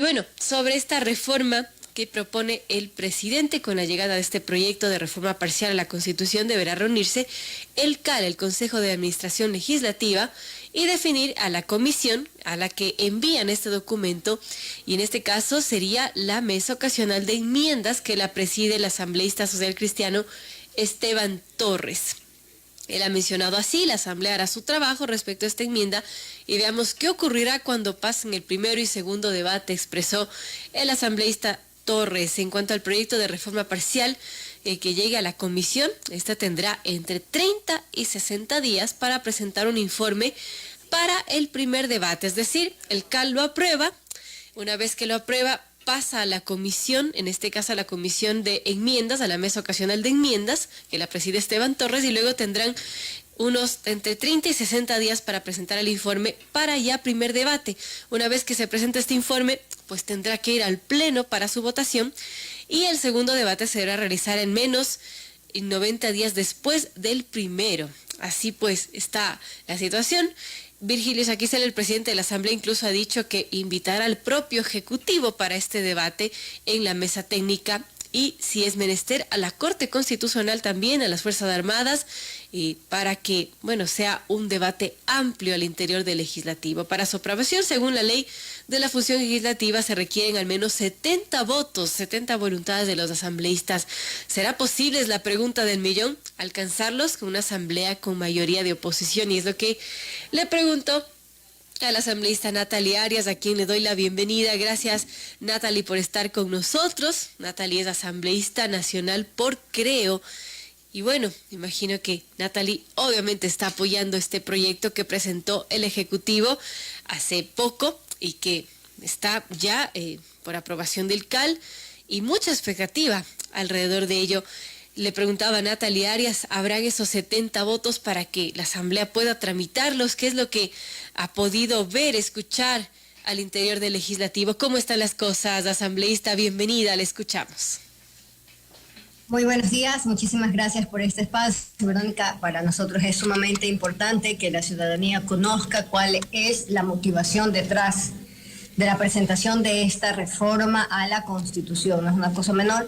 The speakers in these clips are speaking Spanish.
Bueno, sobre esta reforma que propone el presidente con la llegada de este proyecto de reforma parcial a la Constitución, deberá reunirse el CAL, el Consejo de Administración Legislativa, y definir a la comisión a la que envían este documento, y en este caso sería la Mesa Ocasional de Enmiendas, que la preside el asambleísta social cristiano Esteban Torres. Él ha mencionado así: la Asamblea hará su trabajo respecto a esta enmienda y veamos qué ocurrirá cuando pasen el primero y segundo debate, expresó el asambleísta Torres. En cuanto al proyecto de reforma parcial que llegue a la comisión, esta tendrá entre 30 y 60 días para presentar un informe para el primer debate, es decir, el CAL lo aprueba. Una vez que lo aprueba, pasa a la comisión, en este caso a la comisión de enmiendas, a la Mesa Ocasional de Enmiendas, que la preside Esteban Torres, y luego tendrán unos entre 30 y 60 días para presentar el informe para ya primer debate. Una vez que se presente este informe, pues tendrá que ir al pleno para su votación, y el segundo debate se deberá realizar en menos de 90 días después del primero. Así pues está la situación. Virgilio Saquicela, el presidente de la Asamblea, incluso ha dicho que invitará al propio Ejecutivo para este debate en la mesa técnica, y si es menester a la Corte Constitucional también, a las Fuerzas Armadas, y para que, bueno, sea un debate amplio al interior del Legislativo. Para su aprobación, según la ley de la función legislativa, se requieren al menos 70 votos, 70 voluntades de los asambleístas. ¿Será posible, es la pregunta del millón, alcanzarlos con una asamblea con mayoría de oposición? Y es lo que le pregunto a la asambleísta Natalie Arias, a quien le doy la bienvenida. Gracias, Natalie, por estar con nosotros. Natalie es asambleísta nacional por Creo. Y bueno, imagino que Natalie obviamente está apoyando este proyecto que presentó el Ejecutivo hace poco y que está ya por aprobación del CAL, y mucha expectativa alrededor de ello. Le preguntaba a Natalie Arias, ¿habrán esos 70 votos para que la Asamblea pueda tramitarlos? ¿Qué es lo que ha podido ver, escuchar al interior del Legislativo? ¿Cómo están las cosas, asambleísta? Bienvenida, le escuchamos. Muy buenos días, muchísimas gracias por este espacio, Verónica. Para nosotros es sumamente importante que la ciudadanía conozca cuál es la motivación detrás de la presentación de esta reforma a la Constitución. No es una cosa menor.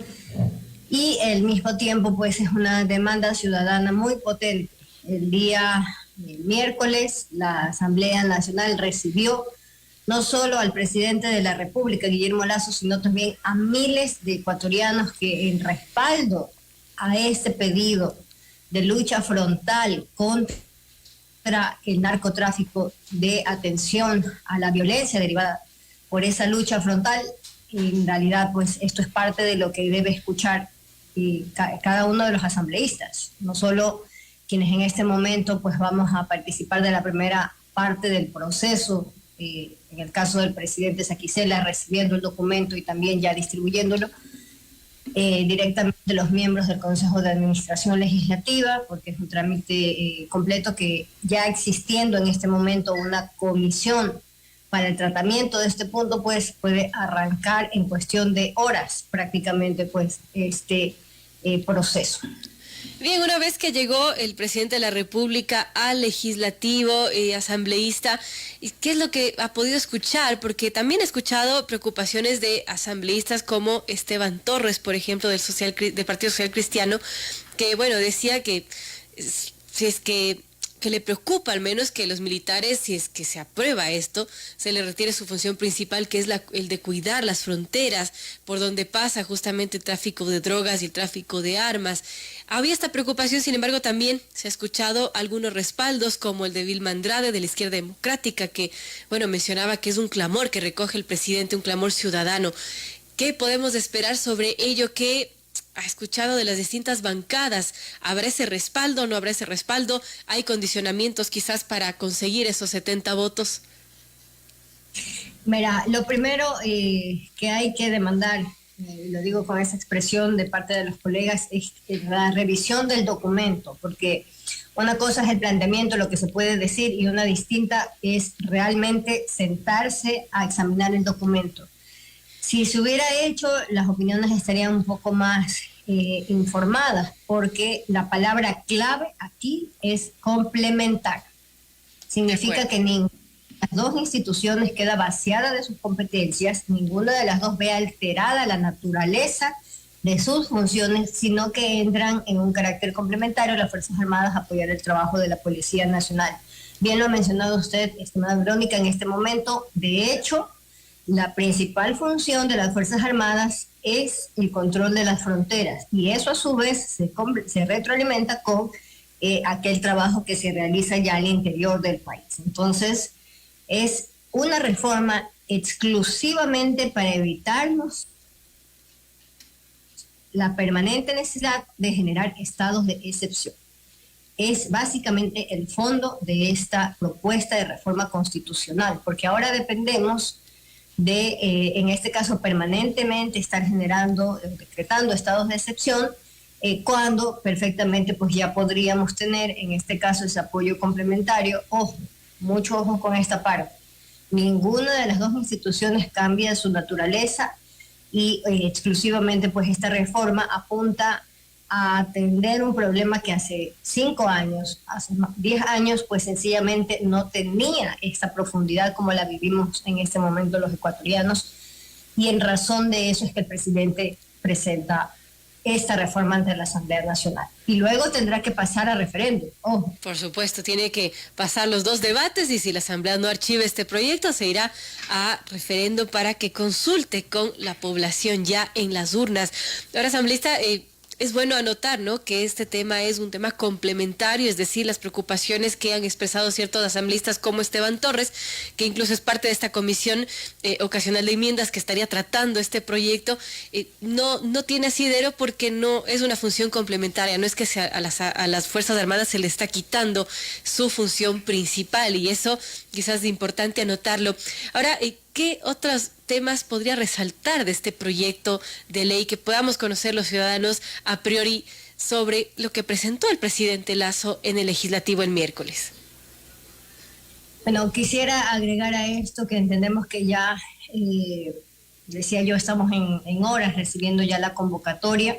Y al mismo tiempo, pues, es una demanda ciudadana muy potente. El día miércoles, la Asamblea Nacional recibió no solo al presidente de la República, Guillermo Lasso, sino también a miles de ecuatorianos que, en respaldo a este pedido de lucha frontal contra el narcotráfico, de atención a la violencia derivada por esa lucha frontal, en realidad, pues, esto es parte de lo que debe escuchar cada uno de los asambleístas, no solo quienes en este momento pues vamos a participar de la primera parte del proceso, en el caso del presidente Saquicela recibiendo el documento y también ya distribuyéndolo directamente los miembros del Consejo de Administración Legislativa, porque es un trámite completo, que ya existiendo en este momento una comisión para el tratamiento de este punto, pues puede arrancar en cuestión de horas prácticamente pues este proceso. Bien, una vez que llegó el presidente de la República al legislativo, asambleísta, ¿qué es lo que ha podido escuchar? Porque también he escuchado preocupaciones de asambleístas como Esteban Torres, por ejemplo, del Partido Social Cristiano, que, bueno, decía que si es que le preocupa al menos que los militares, si es que se aprueba esto, se le retire su función principal, que es el de cuidar las fronteras por donde pasa justamente el tráfico de drogas y el tráfico de armas. Había esta preocupación, sin embargo, también se ha escuchado algunos respaldos, como el de Vilma Andrade, de la Izquierda Democrática, que, bueno, mencionaba que es un clamor que recoge el presidente, un clamor ciudadano. ¿Qué podemos esperar sobre ello? ¿Qué ha escuchado de las distintas bancadas? ¿Habrá ese respaldo o no habrá ese respaldo? ¿Hay condicionamientos quizás para conseguir esos 70 votos? Mira, lo primero que hay que demandar, lo digo con esa expresión de parte de los colegas, es la revisión del documento, porque una cosa es el planteamiento, lo que se puede decir, y una distinta es realmente sentarse a examinar el documento. Si se hubiera hecho, las opiniones estarían un poco más informadas, porque la palabra clave aquí es complementar. Significa que las dos instituciones queda vaciada de sus competencias, ninguna de las dos ve alterada la naturaleza de sus funciones, sino que entran en un carácter complementario las Fuerzas Armadas a apoyar el trabajo de la Policía Nacional. Bien lo ha mencionado usted, estimada Verónica, en este momento, de hecho, la principal función de las Fuerzas Armadas es el control de las fronteras y eso a su vez se retroalimenta con aquel trabajo que se realiza ya al interior del país. Entonces, es una reforma exclusivamente para evitarnos la permanente necesidad de generar estados de excepción. Es básicamente el fondo de esta propuesta de reforma constitucional, porque ahora dependemos de, en este caso, permanentemente estar decretando estados de excepción, cuando perfectamente pues ya podríamos tener, en este caso, ese apoyo complementario. Ojo, mucho ojo con esta parte. Ninguna de las dos instituciones cambia su naturaleza y exclusivamente pues esta reforma apunta a atender un problema que hace 5 años, hace 10 años, pues sencillamente no tenía esta profundidad como la vivimos en este momento los ecuatorianos, y en razón de eso es que el presidente presenta esta reforma ante la Asamblea Nacional. Y luego tendrá que pasar a referéndum. Ojo. Por supuesto, tiene que pasar los dos debates y si la Asamblea no archiva este proyecto, se irá a referendo para que consulte con la población ya en las urnas. Ahora, asambleísta, es bueno anotar, ¿no?, que este tema es un tema complementario, es decir, las preocupaciones que han expresado ciertos asambleístas como Esteban Torres, que incluso es parte de esta comisión ocasional de enmiendas que estaría tratando este proyecto, no tiene asidero porque no es una función complementaria, no es que a las Fuerzas Armadas se le está quitando su función principal, y eso quizás es importante anotarlo. Ahora, ¿qué otros temas podría resaltar de este proyecto de ley que podamos conocer los ciudadanos a priori sobre lo que presentó el presidente Lasso en el legislativo el miércoles? Bueno, quisiera agregar a esto que entendemos que ya, decía yo, estamos en horas recibiendo ya la convocatoria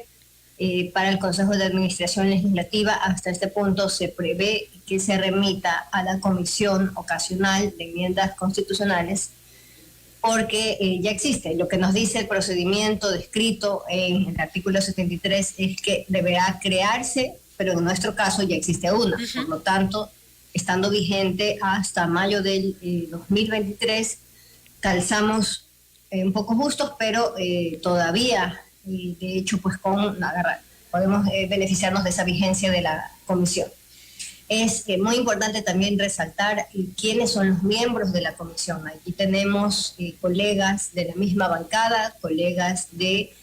para el Consejo de Administración Legislativa. Hasta este punto se prevé que se remita a la Comisión Ocasional de Enmiendas Constitucionales, porque ya existe. Lo que nos dice el procedimiento descrito en el artículo 73 es que deberá crearse, pero en nuestro caso ya existe una. Por lo tanto, estando vigente hasta mayo del 2023, calzamos un poco justos, pero todavía, de hecho, pues podemos beneficiarnos de esa vigencia de la comisión. Es muy importante también resaltar quiénes son los miembros de la comisión. Aquí tenemos colegas de la misma bancada, colegas de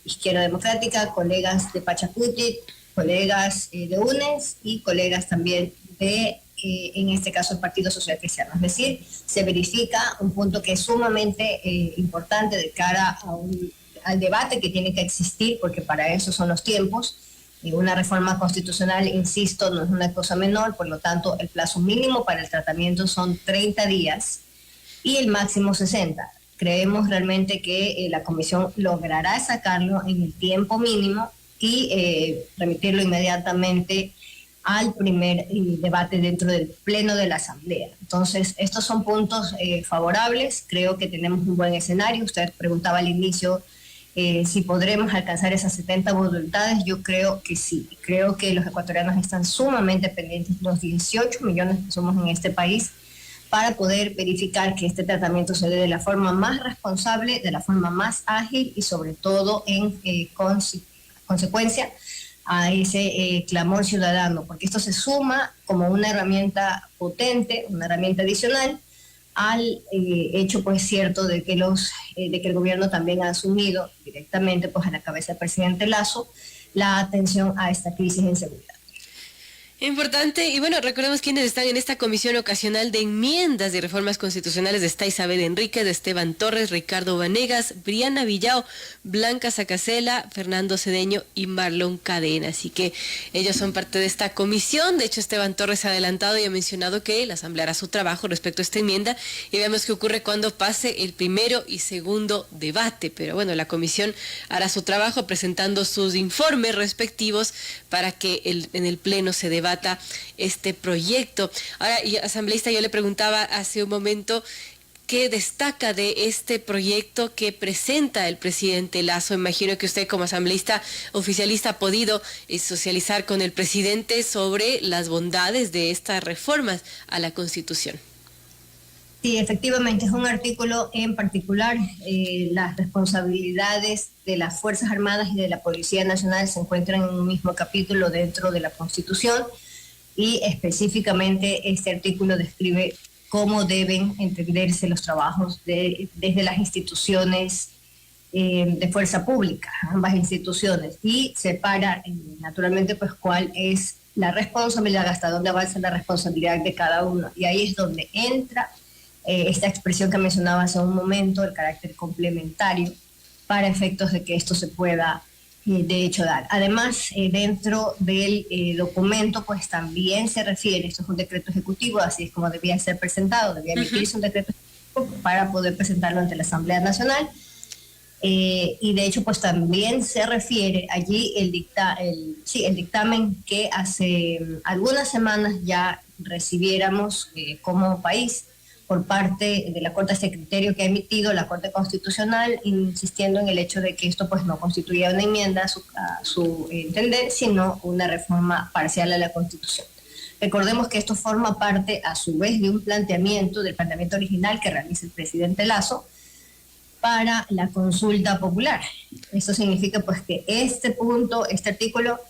Izquierda Democrática, colegas de Pachacuti, colegas de UNES y colegas también de, en este caso, el Partido Social Cristiano. Es decir, se verifica un punto que es sumamente importante de cara al debate que tiene que existir, porque para eso son los tiempos. Una reforma constitucional, insisto, no es una cosa menor, por lo tanto, el plazo mínimo para el tratamiento son 30 días y el máximo 60. Creemos realmente que la comisión logrará sacarlo en el tiempo mínimo y remitirlo inmediatamente al primer debate dentro del pleno de la Asamblea. Entonces, estos son puntos favorables. Creo que tenemos un buen escenario. Usted preguntaba al inicio si podremos alcanzar esas 70 voluntades. Yo creo que sí. Creo que los ecuatorianos están sumamente pendientes, los 18 millones que somos en este país, para poder verificar que este tratamiento se dé de la forma más responsable, de la forma más ágil y sobre todo en consecuencia a ese clamor ciudadano, porque esto se suma como una herramienta potente, una herramienta adicional al hecho, pues, cierto de que el gobierno también ha asumido directamente, pues, a la cabeza del presidente Lasso, la atención a esta crisis en seguridad. Importante, y bueno, recordemos quiénes están en esta comisión ocasional de enmiendas y reformas constitucionales. Está Isabel Enríquez, Esteban Torres, Ricardo Vanegas, Briana Villao, Blanca Zacacela, Fernando Cedeño y Marlon Cadena. Así que ellos son parte de esta comisión. De hecho, Esteban Torres ha adelantado y ha mencionado que la Asamblea hará su trabajo respecto a esta enmienda y veamos qué ocurre cuando pase el primero y segundo debate. Pero bueno, la comisión hará su trabajo presentando sus informes respectivos para que en el pleno se debata debata este proyecto. Ahora, y asambleísta, yo le preguntaba hace un momento, ¿qué destaca de este proyecto que presenta el presidente Lasso? Imagino que usted como asambleísta oficialista ha podido socializar con el presidente sobre las bondades de estas reformas a la Constitución. Sí, efectivamente, es un artículo en particular. Las responsabilidades de las Fuerzas Armadas y de la Policía Nacional se encuentran en un mismo capítulo dentro de la Constitución y específicamente este artículo describe cómo deben entenderse los trabajos desde las instituciones de fuerza pública, ambas instituciones, y separa naturalmente pues cuál es la responsabilidad, hasta dónde avanza la responsabilidad de cada uno. Y ahí es donde entra esta expresión que mencionaba hace un momento, el carácter complementario, para efectos de que esto se pueda de hecho dar. Además, dentro del documento, pues también se refiere, esto es un decreto ejecutivo, así es como debía ser presentado, debía emitirse un decreto ejecutivo para poder presentarlo ante la Asamblea Nacional, y de hecho, pues también se refiere allí el dictamen que hace algunas semanas ya recibiéramos como país, por parte de la Corte, este criterio que ha emitido la Corte Constitucional, insistiendo en el hecho de que esto pues no constituía una enmienda a su entender, sino una reforma parcial a la Constitución. Recordemos que esto forma parte, a su vez, de un planteamiento, del planteamiento original que realiza el presidente Lasso para la consulta popular. Esto significa pues que este punto, este artículo,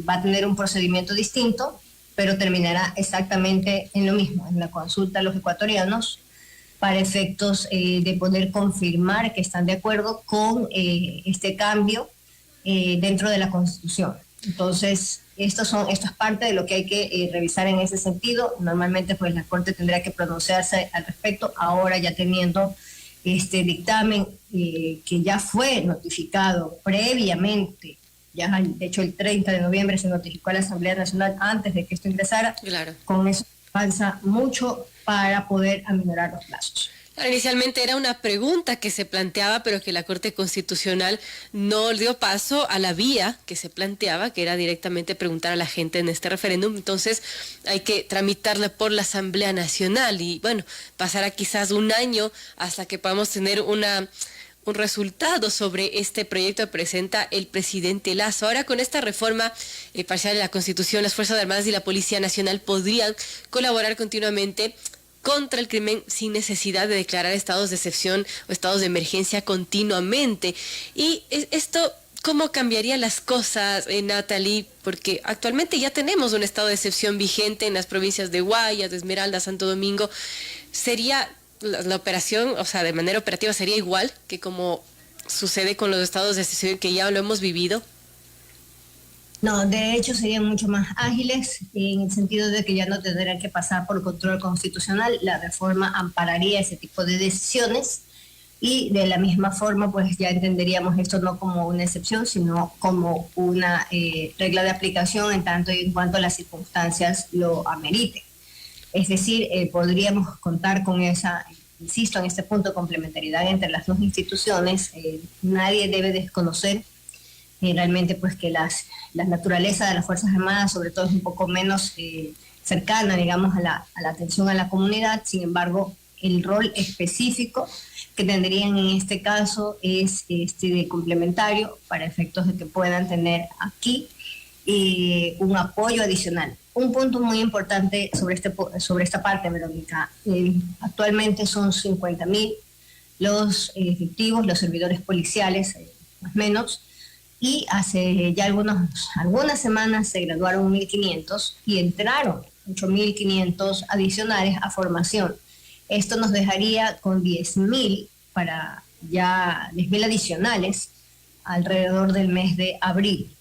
va a tener un procedimiento distinto, pero terminará exactamente en lo mismo, en la consulta a los ecuatorianos, para efectos de poder confirmar que están de acuerdo con este cambio dentro de la Constitución. Entonces, esto es parte de lo que hay que revisar en ese sentido. Normalmente, pues la Corte tendrá que pronunciarse al respecto, ahora ya teniendo este dictamen que ya fue notificado previamente. Ya, de hecho, el 30 de noviembre se notificó a la Asamblea Nacional antes de que esto ingresara. Claro. Con eso avanza mucho para poder aminorar los plazos. Inicialmente era una pregunta que se planteaba, pero que la Corte Constitucional no dio paso a la vía que se planteaba, que era directamente preguntar a la gente en este referéndum. Entonces hay que tramitarla por la Asamblea Nacional y, bueno, pasará quizás un año hasta que podamos tener un resultado sobre este proyecto que presenta el presidente Lasso. Ahora, con esta reforma parcial de la Constitución, las Fuerzas Armadas y la Policía Nacional podrían colaborar continuamente contra el crimen sin necesidad de declarar estados de excepción o estados de emergencia continuamente. Y esto, ¿cómo cambiaría las cosas, Natalie? Porque actualmente ya tenemos un estado de excepción vigente en las provincias de Guayas, de Esmeralda, Santo Domingo. ¿Sería la operación, o sea, de manera operativa, sería igual que como sucede con los estados de excepción que ya lo hemos vivido? No, de hecho serían mucho más ágiles en el sentido de que ya no tendrían que pasar por control constitucional. La reforma ampararía ese tipo de decisiones y de la misma forma pues ya entenderíamos esto no como una excepción, sino como una regla de aplicación en tanto y en cuanto las circunstancias lo ameriten. Es decir, podríamos contar con esa, insisto en este punto, complementariedad entre las dos instituciones. Nadie debe desconocer realmente pues que la naturaleza de las Fuerzas Armadas sobre todo es un poco menos cercana, digamos, a la atención a la comunidad. Sin embargo, el rol específico que tendrían en este caso es de complementario para efectos de que puedan tener aquí un apoyo adicional. Un punto muy importante sobre esta parte, Verónica, actualmente son 50.000 los efectivos, los servidores policiales, más o menos, y hace ya algunas semanas se graduaron 1.500 y entraron 8.500 adicionales a formación. Esto nos dejaría con 10.000 adicionales alrededor del mes de abril.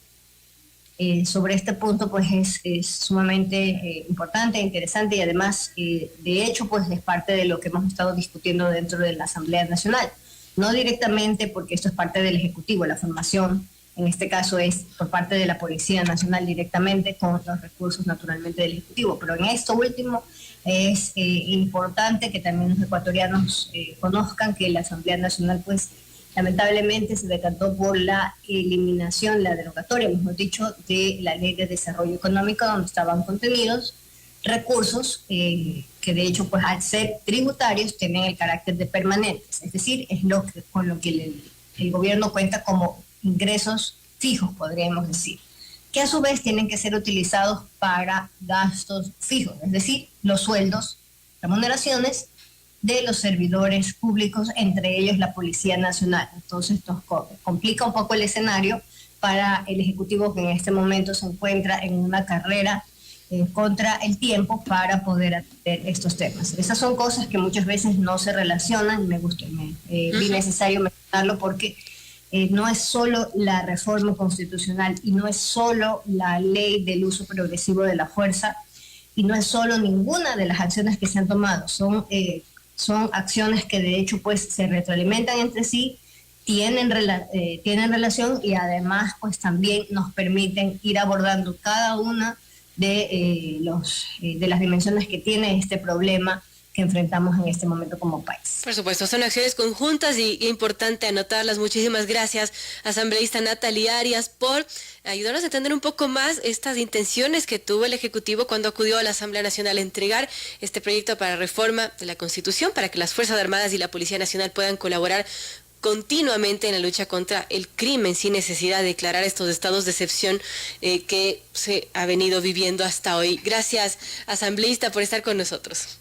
Sobre este punto pues es sumamente importante, interesante y además de hecho pues es parte de lo que hemos estado discutiendo dentro de la Asamblea Nacional. No directamente porque esto es parte del Ejecutivo, la formación en este caso es por parte de la Policía Nacional directamente con los recursos naturalmente del Ejecutivo, pero en esto último es importante que también los ecuatorianos conozcan que la Asamblea Nacional pues lamentablemente se decantó por la eliminación, la derogatoria, mejor dicho, de la Ley de Desarrollo Económico, donde estaban contenidos recursos que de hecho, pues al ser tributarios, tienen el carácter de permanentes, es decir, es con lo que el gobierno cuenta como ingresos fijos, podríamos decir, que a su vez tienen que ser utilizados para gastos fijos, es decir, los sueldos, remuneraciones de los servidores públicos, entre ellos la Policía Nacional. Entonces, esto complica un poco el escenario para el Ejecutivo, que en este momento se encuentra en una carrera contra el tiempo para poder atender estos temas. Esas son cosas que muchas veces no se relacionan, vi necesario mencionarlo porque no es solo la reforma constitucional y no es solo la ley del uso progresivo de la fuerza y no es solo ninguna de las acciones que se han tomado, son acciones que de hecho pues se retroalimentan entre sí, tienen relación y además pues también nos permiten ir abordando cada una de las dimensiones que tiene este problema que enfrentamos en este momento como país. Por supuesto, son acciones conjuntas y importante anotarlas. Muchísimas gracias, asambleísta Natalie Arias, por ayudarnos a entender un poco más estas intenciones que tuvo el Ejecutivo cuando acudió a la Asamblea Nacional a entregar este proyecto para reforma de la Constitución, para que las Fuerzas Armadas y la Policía Nacional puedan colaborar continuamente en la lucha contra el crimen, sin necesidad de declarar estos estados de excepción que se ha venido viviendo hasta hoy. Gracias, asambleísta, por estar con nosotros.